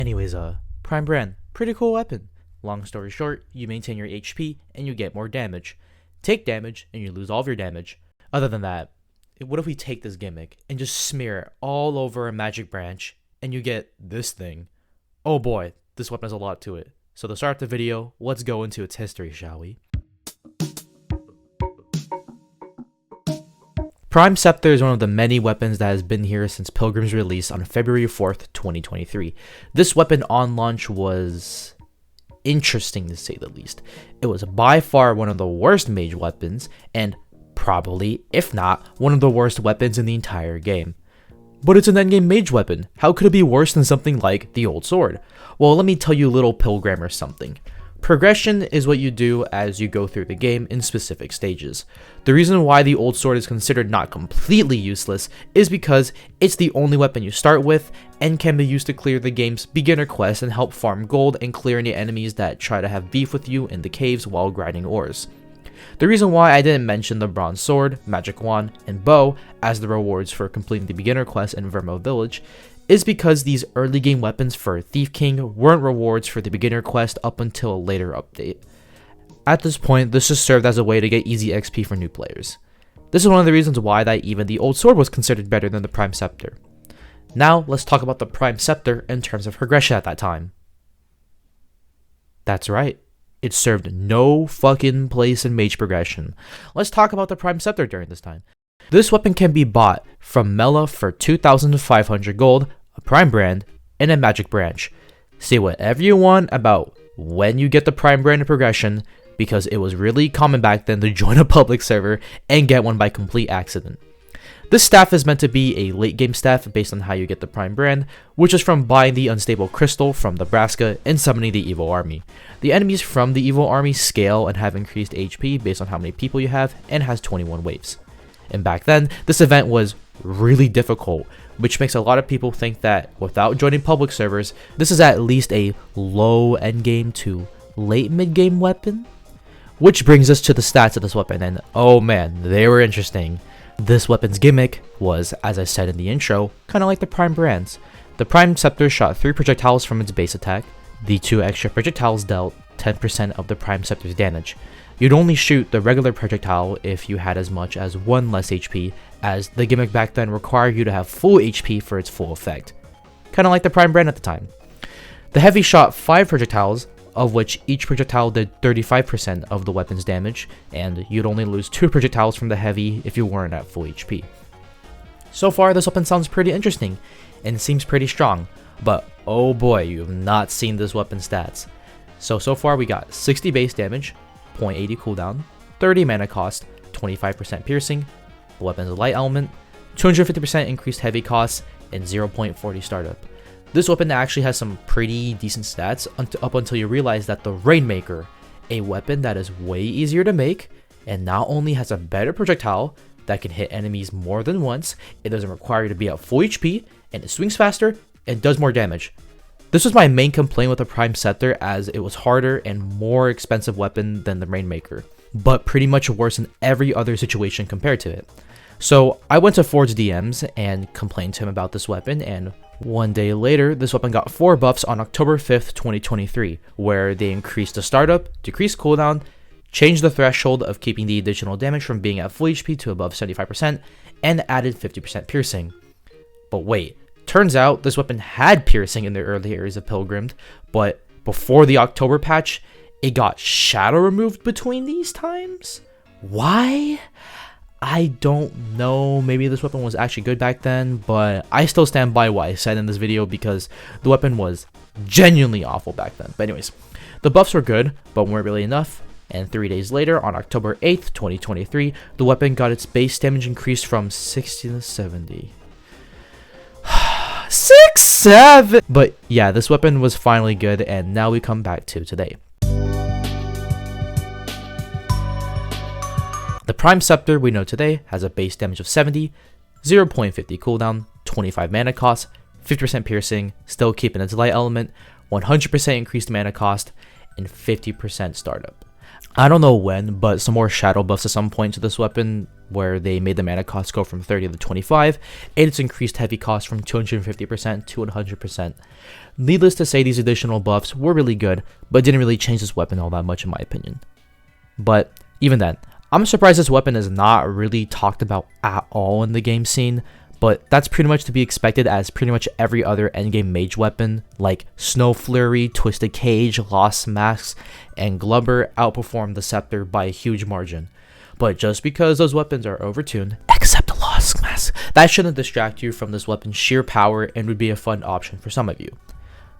Anyways, Prime Brand, pretty cool weapon. Long story short, you maintain your HP and you get more damage. Take damage and you lose all of your damage. Other than that, what if we take this gimmick and just smear it all over a magic branch and you get this thing? Oh boy, this weapon has a lot to it. So to start the video, let's go into its history, shall we? Prime Scepter is one of the many weapons that has been here since Pilgrim's release on February 4th, 2023. This weapon on launch was interesting to say the least. It was by far one of the worst mage weapons, and probably, if not, one of the worst weapons in the entire game. But it's an endgame mage weapon. How could it be worse than something like the old sword? Well, let me tell you a little pilgrim or something. Progression is what you do as you go through the game in specific stages. The reason why the old sword is considered not completely useless is because it's the only weapon you start with and can be used to clear the game's beginner quest and help farm gold and clear any enemies that try to have beef with you in the caves while grinding ores. The reason why I didn't mention the bronze sword, magic wand, and bow as the rewards for completing the beginner quest in Vermo Village is because these early game weapons for Thief King weren't rewards for the beginner quest up until a later update. At this point, this just served as a way to get easy XP for new players. This is one of the reasons why that even the old sword was considered better than the Prime Scepter. Now, let's talk about the Prime Scepter in terms of progression at that time. That's right. It served no fucking place in mage progression. Let's talk about the Prime Scepter during this time. This weapon can be bought from Mela for 2,500 gold, a Prime Brand, and a Magic Branch. Say whatever you want about when you get the Prime Brand in progression, because it was really common back then to join a public server and get one by complete accident. This staff is meant to be a late game staff based on how you get the Prime Brand, which is from buying the Unstable Crystal from Nebraska and summoning the Evil Army. The enemies from the Evil Army scale and have increased HP based on how many people you have and has 21 waves. And back then, this event was really difficult, which makes a lot of people think that without joining public servers, this is at least a low endgame to late mid-game weapon. Which brings us to the stats of this weapon, and oh man, they were interesting. This weapon's gimmick was, as I said in the intro, kind of like the Prime Brands. The Prime Scepter shot 3 projectiles from its base attack. The 2 extra projectiles dealt 10% of the Prime Scepter's damage. You'd only shoot the regular projectile if you had as much as 1 less HP, as the gimmick back then required you to have full HP for its full effect. Kinda like the Prime Brand at the time. The heavy shot 5 projectiles, of which each projectile did 35% of the weapon's damage, and you'd only lose 2 projectiles from the heavy if you weren't at full HP. So far, this weapon sounds pretty interesting, and seems pretty strong, but oh boy, you have not seen this weapon's stats. So far we got 60 base damage, 0.80 cooldown, 30 mana cost, 25% piercing, the weapon's a light element, 250% increased heavy cost, and 0.40 startup. This weapon actually has some pretty decent stats up until you realize that the Rainmaker, a weapon that is way easier to make, and not only has a better projectile that can hit enemies more than once, it doesn't require you to be at full HP, and it swings faster, and does more damage. This was my main complaint with the Prime Scepter, as it was harder and more expensive weapon than the Rainmaker, but pretty much worse in every other situation compared to it. So I went to Ford's DMs and complained to him about this weapon, and one day later, this weapon got 4 buffs on October 5th, 2023, where they increased the startup, decreased cooldown, changed the threshold of keeping the additional damage from being at full HP to above 75%, and added 50% piercing. But wait, turns out this weapon had piercing in the early areas of Pilgrimed, but before the October patch, it got shadow removed between these times? Why? I don't know, maybe this weapon was actually good back then, but I still stand by what I said in this video because the weapon was genuinely awful back then. But anyways, the buffs were good, but weren't really enough, and 3 days later, on October 8th, 2023, the weapon got its base damage increased from 60 to 70. 6-7! But yeah, this weapon was finally good, and now we come back to today. The Prime Scepter we know today has a base damage of 70, 0.50 cooldown, 25 mana cost, 50% piercing, still keeping its light element, 100% increased mana cost, and 50% startup. I don't know when, but some more shadow buffs at some point to this weapon where they made the mana cost go from 30 to 25, and its increased heavy cost from 250% to 100%. Needless to say, these additional buffs were really good, but didn't really change this weapon all that much in my opinion. But even then, I'm surprised this weapon is not really talked about at all in the game scene, but that's pretty much to be expected as pretty much every other endgame mage weapon like Snow Flurry, Twisted Cage, Lost Masks, and Glubber outperform the Scepter by a huge margin. But just because those weapons are overtuned, except the Lost Mask, that shouldn't distract you from this weapon's sheer power and would be a fun option for some of you.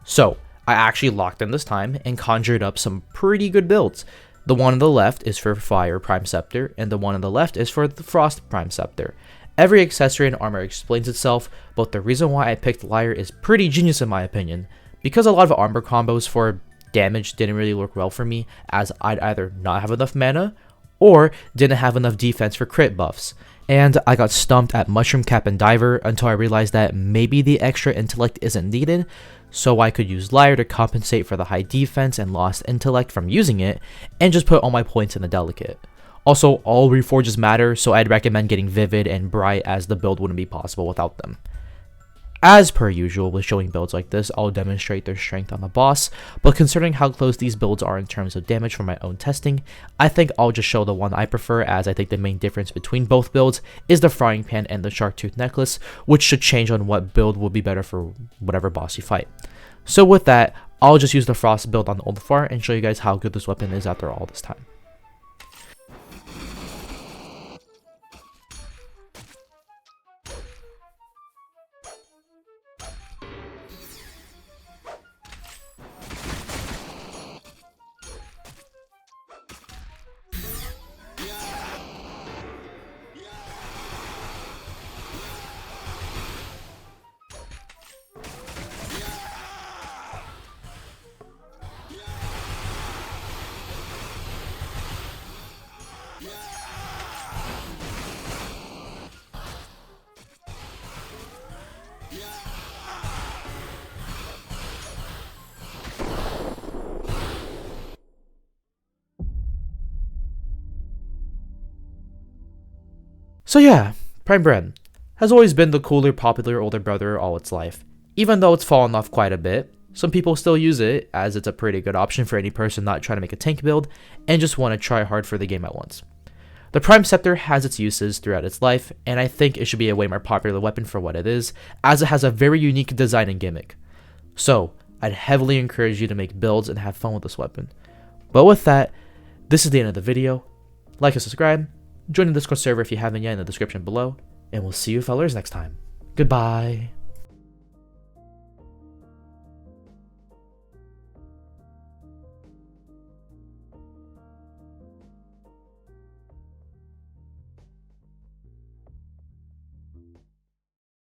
So, I actually locked in this time and conjured up some pretty good builds. The one on the left is for Fire Prime Scepter, and the one on the left is for the Frost Prime Scepter. Every accessory and armor explains itself, but the reason why I picked Lyre is pretty genius in my opinion. Because a lot of armor combos for damage didn't really work well for me, as I'd either not have enough mana, or didn't have enough defense for crit buffs. And I got stumped at Mushroom Cap and Diver until I realized that maybe the extra intellect isn't needed, so I could use Lyre to compensate for the high defense and lost intellect from using it, and just put all my points in the delicate. Also, all reforges matter, so I'd recommend getting Vivid and Bright as the build wouldn't be possible without them. As per usual with showing builds like this, I'll demonstrate their strength on the boss, but considering how close these builds are in terms of damage from my own testing, I think I'll just show the one I prefer, as I think the main difference between both builds is the Frying Pan and the Shark Tooth Necklace, which should change on what build will be better for whatever boss you fight. So with that, I'll just use the Frost build on Ulfar and show you guys how good this weapon is after all this time. So yeah, Prime Brand has always been the cooler, popular older brother all its life. Even though it's fallen off quite a bit, some people still use it as it's a pretty good option for any person not trying to make a tank build and just want to try hard for the game at once. The Prime Scepter has its uses throughout its life, and I think it should be a way more popular weapon for what it is, as it has a very unique design and gimmick. So, I'd heavily encourage you to make builds and have fun with this weapon. But with that, this is the end of the video. Like and subscribe. Join the Discord server if you haven't yet in the description below, and we'll see you fellers next time. Goodbye.